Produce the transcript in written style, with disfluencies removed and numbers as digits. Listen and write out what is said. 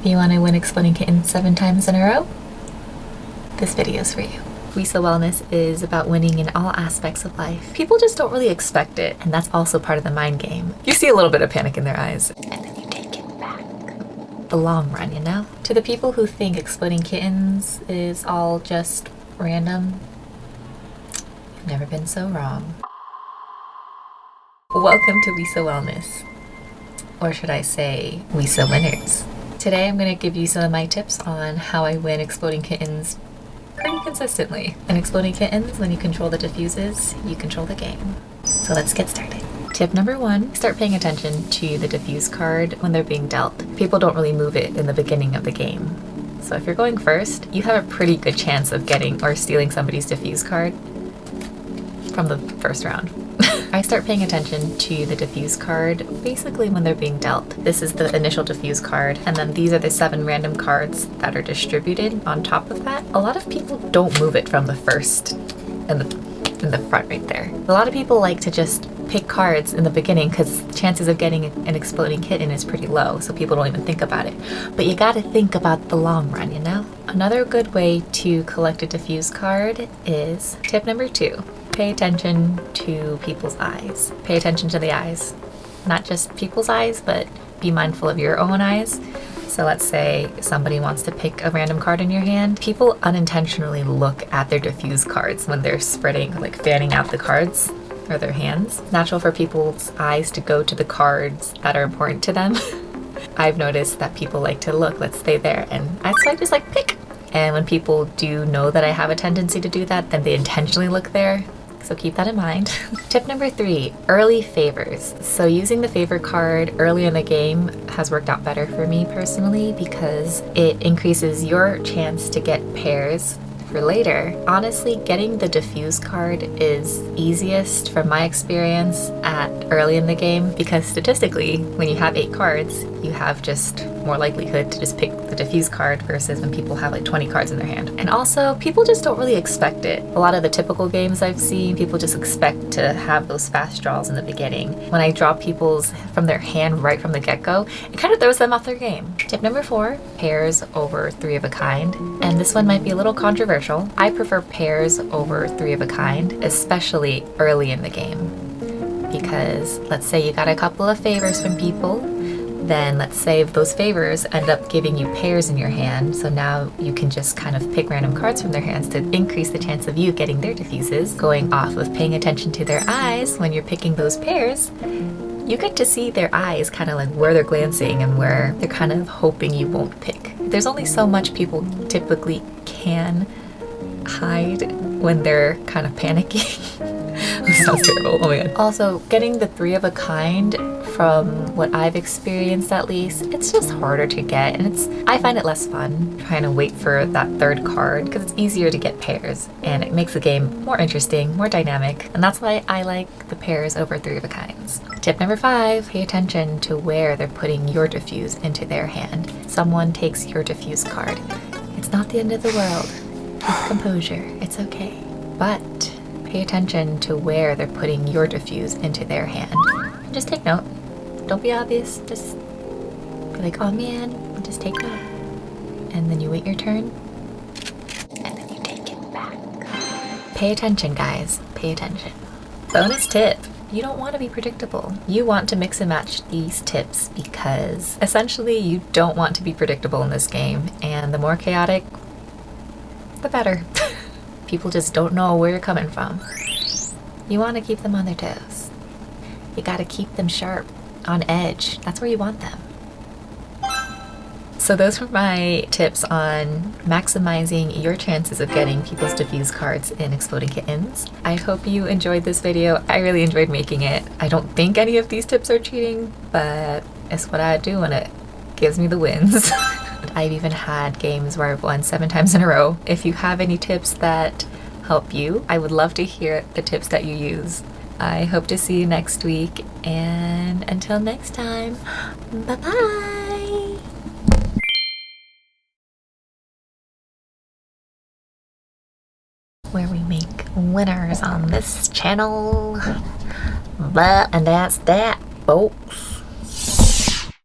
If you want to win exploding kittens 7 times in a row, this video is for you. Wisa Wellness is about winning in all aspects of life. People just don't really expect it, and that's also part of the mind game. You see a little bit of panic in their eyes, and then you take it back. The long run, you know? To the people who think exploding kittens is all just random, you've never been so wrong. Welcome to Wisa Wellness, or should I say Wisa Winners. Today I'm going to give you some of my tips on how I win exploding kittens pretty consistently. In exploding kittens, when you control the diffuses, you control the game. So let's get started. Tip number 1, start paying attention to the diffuse card when they're being dealt. People don't really move it in the beginning of the game. So if you're going first, you have a pretty good chance of getting or stealing somebody's diffuse card from the first round. I start paying attention to the diffuse card basically when they're being dealt. This is the initial diffuse card, and then these are the 7 random cards that are distributed on top of that. A lot of people don't move it from the first in the front right there. A lot of people like to just pick cards in the beginning because chances of getting an exploding kitten is pretty low, so people don't even think about it. But you gotta think about the long run, you know? Another good way to collect a diffuse card is tip number 2. Pay attention to people's eyes. Pay attention to the eyes. Not just people's eyes, but be mindful of your own eyes. So let's say somebody wants to pick a random card in your hand. People unintentionally look at their diffuse cards when they're spreading, like fanning out the cards or their hands. It's natural for people's eyes to go to the cards that are important to them. I've noticed that people like to look, let's stay there, and I just like pick. And when people do know that I have a tendency to do that, then they intentionally look there. So keep that in mind. Tip number 3, early favors. So using the favor card early in the game has worked out better for me personally because it increases your chance to get pairs for later. Honestly, getting the diffuse card is easiest from my experience at early in the game because statistically, when you have 8 cards, you have just more likelihood to just pick the diffuse card versus when people have like 20 cards in their hand. And also, people just don't really expect it. A lot of the typical games I've seen, people just expect to have those fast draws in the beginning. When I draw people's from their hand right from the get-go, it kind of throws them off their game. Tip number 4, pairs over 3 of a kind. And this one might be a little controversial. I prefer pairs over 3 of a kind, especially early in the game. Because let's say you got a couple of favors from people, then let's say those favors end up giving you pairs in your hand, so now you can just kind of pick random cards from their hands to increase the chance of you getting their diffuses. Going off of paying attention to their eyes when you're picking those pairs, you get to see their eyes kind of like where they're glancing and where they're kind of hoping you won't pick. There's only so much people typically can hide when they're kind of panicking. This sounds terrible, oh my god. Also, getting the 3 of a kind, from what I've experienced at least, it's just harder to get, and I find it less fun trying to wait for that 3rd card because it's easier to get pairs and it makes the game more interesting, more dynamic, and that's why I like the pairs over 3 of a kinds. Tip number 5, pay attention to where they're putting your diffuse into their hand. Someone takes your diffuse card. It's not the end of the world. Keep composure, it's okay. But pay attention to where they're putting your diffuse into their hand. And just take note. Don't be obvious. Just be like, oh man, and just take note. And then you wait your turn. And then you take it back. Pay attention, guys. Pay attention. Bonus tip. You don't want to be predictable. You want to mix and match these tips because essentially you don't want to be predictable in this game. And the more chaotic, the better. People just don't know where you're coming from. You want to keep them on their toes. You got to keep them sharp, on edge. That's where you want them. So those were my tips on maximizing your chances of getting people's diffuse cards in exploding kittens. I hope you enjoyed this video. I really enjoyed making it. I don't think any of these tips are cheating, but it's what I do and it gives me the wins. I've even had games where I've won 7 times in a row. If you have any tips that help you, I would love to hear the tips that you use. I hope to see you next week, and until next time, bye-bye! Where we make winners on this channel. And that's that, folks.